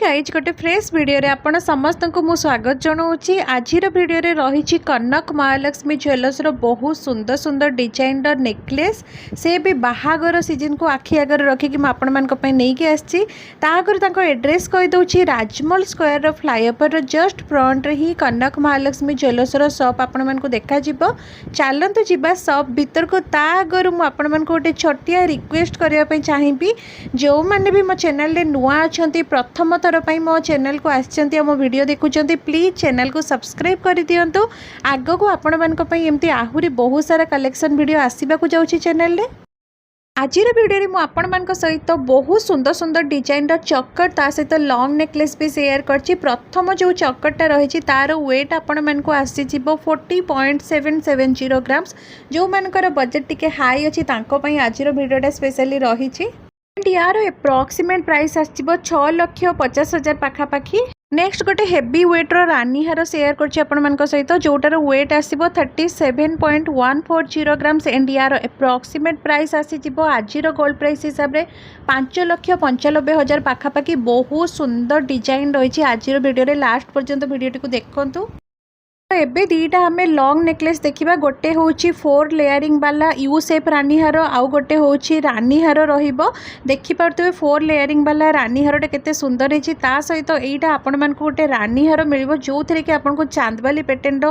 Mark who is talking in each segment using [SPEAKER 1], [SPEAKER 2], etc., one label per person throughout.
[SPEAKER 1] Guys गोटे fresh video रे आपण समस्त को मु स्वागत जनाऊँगी। आज वीडियो रे रही कनक महालक्ष्मी ज्वेलर्स रो बहुत सुंदर सुंदर डिजाइन नेकलेस से भी बाहागर सीजन को आखि आगे रखिकी मुझे नहीं आसी एड्रेस कहीदे राजमहल स्क्वायर फ्लाईओवर जस्ट फ्रंट रे ही कनक महालक्ष्मी ज्वेलर्स रो शॉप आपण देखा चलतु जीवा शॉप भीतर को ता आगर मुझे गोटे छोटिया रिक्वेस्ट करने चाहिए जो मैंने भी मो चैनल रे नुआ अच्छा प्रथम थर पर मो चैनल को आसी मो वीडियो देखुं प्लीज चैनल को सब्सक्राइब कर दिंतु। आग को आपण मानी आहरी बहुत सारा कलेक्शन वीडियो आसवाक जाऊँगी चैनल रे। आज वीडियो में आपण सहित बहुत सुंदर सुंदर डिजाइन चक्कर ता सहित लॉन्ग नेकलेस भी शेयर करछि। प्रथम जो चक्करटा रही तार वेट आपण मान को आसी 40.770 ग्राम्स। जो मानकर बजेट टिके हाई अच्छी आज वीडियोटा स्पेशली रही यार एप्रोक्सीमेट प्राइस आसो 6,50,000 पाखापाखि। नेक्स्ट गोटे हेवी वेट रानी हार शेयर कर सहित जोटार वेट आसो 37.140 ग्राम्स एंड यार एप्रोक्सीमेट प्राइस आसी आज गोल्ड प्राइस हिसाब से 5,95,000 पाखापाखि। बहुत सुंदर डिजाइन रही आज वीडियो लास्ट पर्यंत वीडियो टी देखु। एबे दीटा हमें लॉन्ग नेकलेस देखा गोटे हूँ 4 लेयरिंग वाला यू शेप रानी हार आउ गोटे हूँ रानी हार देखिपे 4 लेयरिंग वाला रानी हारटा केते सुंदर है। सहित यहीटा आपण मानक गोटे रानी हार मिल जो थे कि आपको चांदबाली पेंडेंट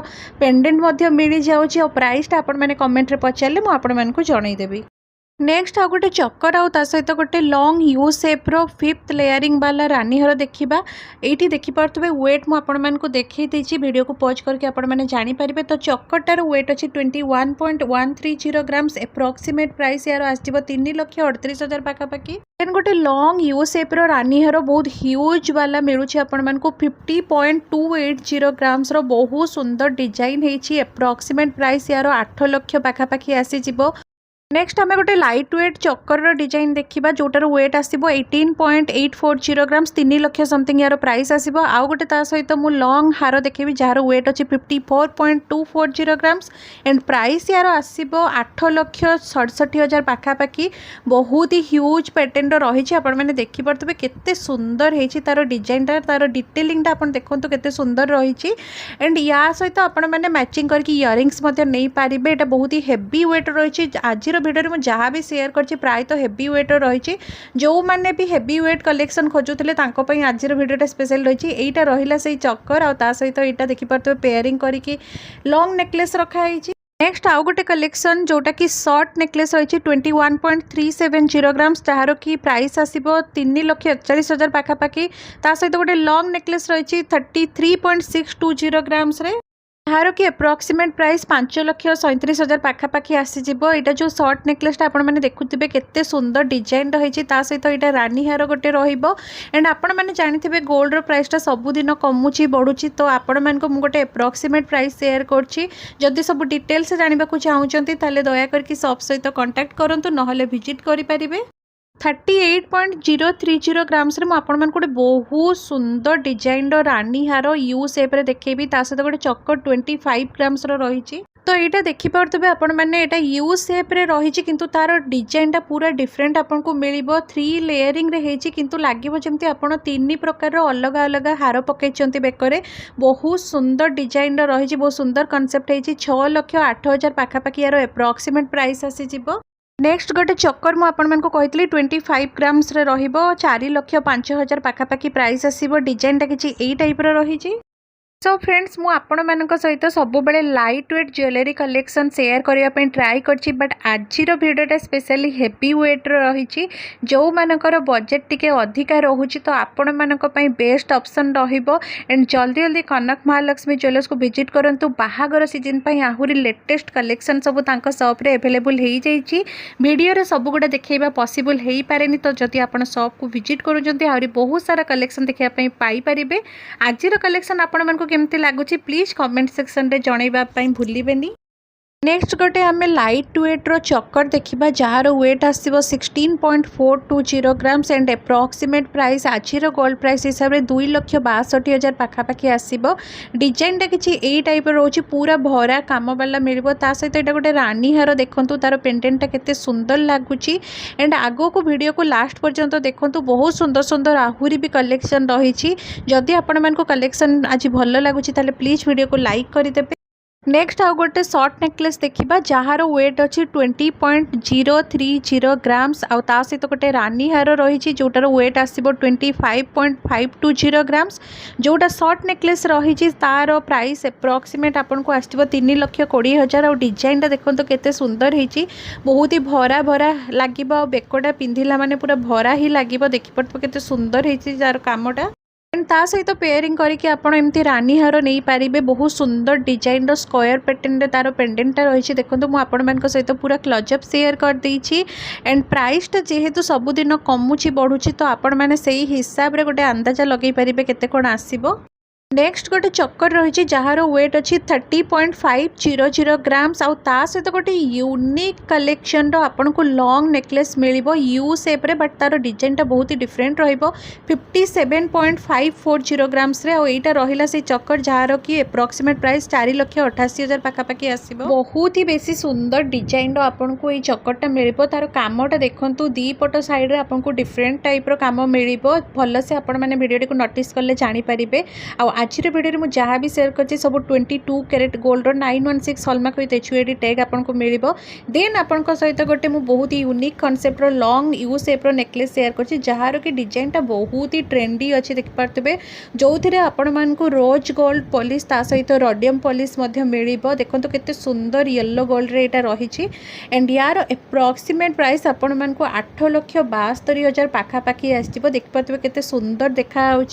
[SPEAKER 1] मिल जाऊँगी। प्राइसटा आपण मैंने कमेंट रे पचारे मुझे जनईदेवी। नेक्स्ट आ गोटे चक्कर आ सहित गोटे लॉन्ग यू शेप रो 5th लेयरिंग वाला रानी हार देखा ये देखिपे वेट मुझे देखी वीडियो को पॉज करके आपण मैंने जानीपारे। तो चक्करटार वेट अच्छी 21.130 ग्राम्स एप्रोक्सीमेट प्राइस यार आसो 3,38,000 पाखापाखि। देन गोटे लॉन्ग यू शेप रो रानी हार बहुत ह्यूज वाला मिलूँ आपण को 50.280 ग्राम्स रो बहुत सुंदर डिजाइन है। एप्रोक्सीमेट प्राइस यार 8 लाख पाखापाखि आसीज। नेक्स्ट आम गोटे लाइट वेट चक्कर डिजाइन देखा जोटार वेट आसो 18.840 ग्राम्स 3 लाख समथिंग यार प्राइस आसो। आउ गोटे सहित मु लॉन्ग हार देखेबी जार वेट अच्छी 54.240 ग्राम्स एंड प्राइस यार आसो 8,67,000 पाखापाखि। बहुत ही ह्यूज पैटर्न रही आप देखिपे केते सुंदर है तार डिजाइनटा तार डिटेलिंगटा आप देखो केते सुंदर रही एंड या सहित आपण मैंने मैचिंग करके इयरिंग्स नहीं पारे। यहाँ बहुत ही हेवी वेट रही आज वीडियो में जहाँ भी शेयर कर प्राय तो हेवी वेट रही जो मैंने भी हेवी वेट कलेक्शन खोजुले आज वीडियोटा स्पेशल रही। यहीटा रहा से चक्कर आ सहित यहाँ देखिपे पेयरिंग करके लॉन्ग नेकलेस रखाई। नेक्स्ट आउ गोटे कलेक्शन जोटा कि शॉर्ट नेकलेस रही 21.370 ग्राम्स जार कि प्राइस आसो 3,41,000 पाखापाखि। सहित गोटे लॉन्ग नेकलेस रही 33.620 ग्राम्स यार कि एप्रोक्सीमेट प्राइस 5,37,000 पाखापाखि आसीज। यहाँ जो शॉर्ट नेकलेसटा आपण मैंने देखुए केते सुंदर डिजाइन रही सहित यहाँ रानी हार गोटे एंड आपण मैंने जानते गोल्ड रो प्राइसटा सबुदिन कमुची बढ़ुची। तो आपण मानक मु गोटे एप्रोक्सीमेट प्राइस शेयर करछि। जदि सब डिटेल्स जानवाक चाहूँगी ताले दया करके शॉप सहित कांटेक्ट करंतु नहले विजिट करें। 38.030 ग्राम्स गोटे बहुत सुंदर डिजाइन रानी हार यू शेप रे देखेबी सहित गोटे चक्कर 25 ग्राम्स रही। तो यहाँ देखिपे आपण मैंने यहाँ यू शेप रे रही किंतु तार डिजाइनटा पूरा डिफरेंट आपको मिल 3 लेयरिंग रे हेची किंतु लागिबो जेमती आपण 3 प्रकार अलग अलग हार पकईचंती बेकरे। बहुत सुंदर डिजाइन रही बहुत सुंदर कॉन्सेप्ट है 6,08,000 पाखापाखि यार एप्रोक्सीमेट प्राइस आसीजिवो। नेक्स्ट गोटे चक्कर मुझे कही 25 ग्राम्स रे 4,05,000 पाखापाखि प्राइस आसो। डिजाइनटा किसी यही टाइप रही। सो फ्रेंड्स मु आपण मानक सहित सब बेले light weight jewellery collection share करने ट्राए करछि बट आज वीडियोटा स्पेशली हेवी वेट रही जो मानकर बजेट टिके अधिका रोचे तो आपण मानक बेस्ट ऑप्शन रहिबो। एंड जल्दी जल्दी कनक महालक्ष्मी ज्वेलर्स को विजिट करंतु। बाहागर सीजन आहरी लेटेस्ट कलेक्शन सब तांको शॉप रे अवेलेबल हो जाइए। वीडियो रे सब गुड़ा देखा पॉसिबल हो पारे तो जदि आपण शॉप को विजिट करूँ आहरी बहुत सारा कलेक्शन देखापी पाइपर। आज कलेक्शन आपण केमती लगुच प्लीज कमेंट सेक्शन रे जनइबा भूलिबेनी। नेक्स्ट गोटे आम लाइट वेट्र चकर देखा जार वेट आसो 16.420 ग्राम्स एंड एप्रोक्सीमेट प्राइस आज गोल्ड प्राइस हिसाब से 2,62,000 पाखापाखि आसो। डिजाइनटा किसी यही टाइप रोचे पूरा भरा काम वाला मिल सहित यहाँ गोटे रानी हार देखूँ तार पेंडेंटा केते सुंदर लगुच एंड आगो को वीडियो को लास्ट पर्यंत देखूँ बहुत सुंदर सुंदर आहूरी भी कलेक्शन रही। जदि आपण मानक कलेक्शन आज भल लगुच प्लीज वीडियो को लाइक करदे। नेक्स्ट आउ गोटे शॉर्ट नेकलेस देखा जार वेट अच्छी 20.030 ग्राम्स आउ ता सहित गोटे रानी हार रही जोटार वेट आसो 25.520 ग्राम्स। जोटा शॉर्ट नेकलेस रही तार प्राइस एप्रोक्सीमेट आपन को आसो 3,20,000 और डिजाइनटा देखो केते सुंदर होती बहुत ही भरा भरा लगे बेकटा पिंधिला माने पूरा भरा ही लगे देखिपे केते सुंदर होती तार कामटा एंड ता सहित पेयरिंग करके आपड़ एमती रानी हार नहीं पारे बहुत सुंदर डिजाइन स्क्वायर पैटर्न तार पेंडेंटा रही। देखो मुझे सहित पूरा क्लोजअप शेयर कर देछि एंड प्राइसटा जेहेतु सबुदिन कमुची बढ़ुची तो आपण मैंने से हिसाब रे गोटे अंदाजा लगे पारे केते कोन आसीबो। नेक्स्ट गोटे चक्कर रही जार वेट अच्छी 30.500 ग्राम्स आउ ता सहित गोटे यूनिक कलेक्शन आपन को लॉन्ग नेकलेस मिलिबो यू शेप रे बट तार डिजाइनटा बहुत ही डिफरेंट रहिबो 57.540 ग्राम्स रे। एटा रहिला से चक्कर जार की एप्रोक्सीमेट प्राइस 4,88,000 पाखापाखि आसीबो। बहुत ही बेसी सुंदर डिजाइन आपन को ये चक्करटा मिलिबो तार कामटा देखंतु दी पट साइड रे आपन को डिफरेंट टाइप रो काम मिलिबो भल से आपण माने वीडियो को नोटिस करले जानि परिबे। आज वीडियो में जहाँ भी शेयर कर सब 22 carat gold 916 hallmark with HUID tag आपको मिल देन आपण सहित गोटे मुझे बहुत ही unique concept long U shape necklace share कर जार कि डिजाइनटा बहुत ही ट्रेंडी अच्छी देखिपे जो थे आपण मानक रोज गोल्ड पॉलिश ता सहित रोडियम पॉलिश मिल देखो केते सुंदर येलो गोल्ड रे एटा रही एंड यार एप्रोक्सीमेट प्राइस आपण मानक 8,72,000 पाखापाखि आसो देखिपे केते सुंदर देखा।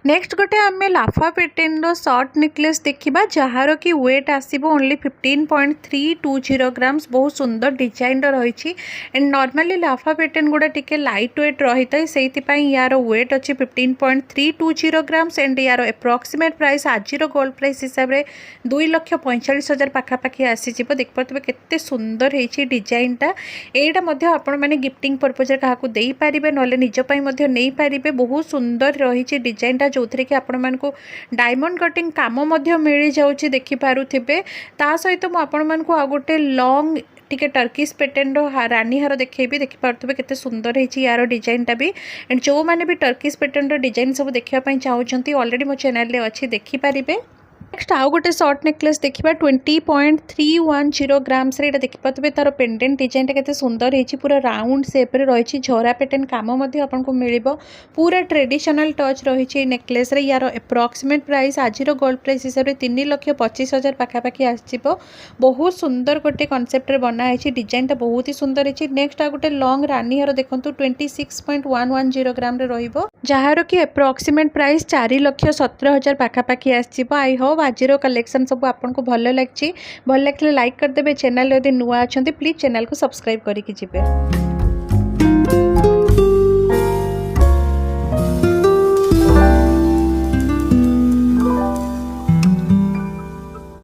[SPEAKER 1] नेक्स्ट गोटे आम लाफा पैटर्न शॉर्ट नेकलेस देखा जार की वेट आसो ओनली 15.320 ग्राम्स बहुत सुंदर डिजाइन रही एंड नॉर्मली लाफा पैटर्न गुड़ा टिके लाइट वेट रही है से यार वेट अच्छी 15.320 ग्राम्स एंड यार एप्रोक्सीमेट प्राइस आज गोल्ड प्राइस हिसाब से 2,45,000 पाखापाखि आसीज देखिपे केते सुंदर होती डिजाइनटा यहाँ आपण मैंने गिफ्टिंग पर्पज क्या दे पारे ना निजपाई नहीं पारे बहुत सुंदर रही डिजाइनटा जो थे कि आपण मानक डायमंड कटिंग काम मिल जाऊँगी देखिपे ता सहित मुझे आ गोटे लॉन्ग टिके टर्किश पैटर्न रानी हार देखी देखिपे केते सुंदर है यार डिजाइनटा भी एंड जो मैंने भी टर्किश पैटर्न डिजाइन सब देखापी चाहूँगी ऑलरेडी मो चैनल रे अच्छी देखिपारे। नेक्स्ट आउ गोटे शॉर्ट नेकलेस देखा 20.310 ग्राम्स रे देखिपे तार पेंडेंट डिजाइन केते सुंदर होती पूरा राउंड शेप रे रही झरा पैटर्न काम आपको मिल पूरा ट्रेडिशनल टच रही नेकलेस रे यार एप्रोक्सीमेट प्राइस आज गोल्ड प्राइस हिसाब से 3,25,000 पाखापाखि आसो बहुत सुंदर गोटे कॉन्सेप्ट रे बनाई डिजाइनटा बहुत ही सुंदर है। नेक्स्ट आ गोटे लॉन्ग रानी हार देखो 26.110 ग्राम रे रहिबो जार की एप्रोक्सीमेट प्राइस 4,17,000 पाखापाखि आसो। आई होप आज कलेक्शन सब आपको भल लगे लाइक करदे चैनल यदि नुआ अच्छा प्लीज चैनल को सब्सक्राइब करके जिबे।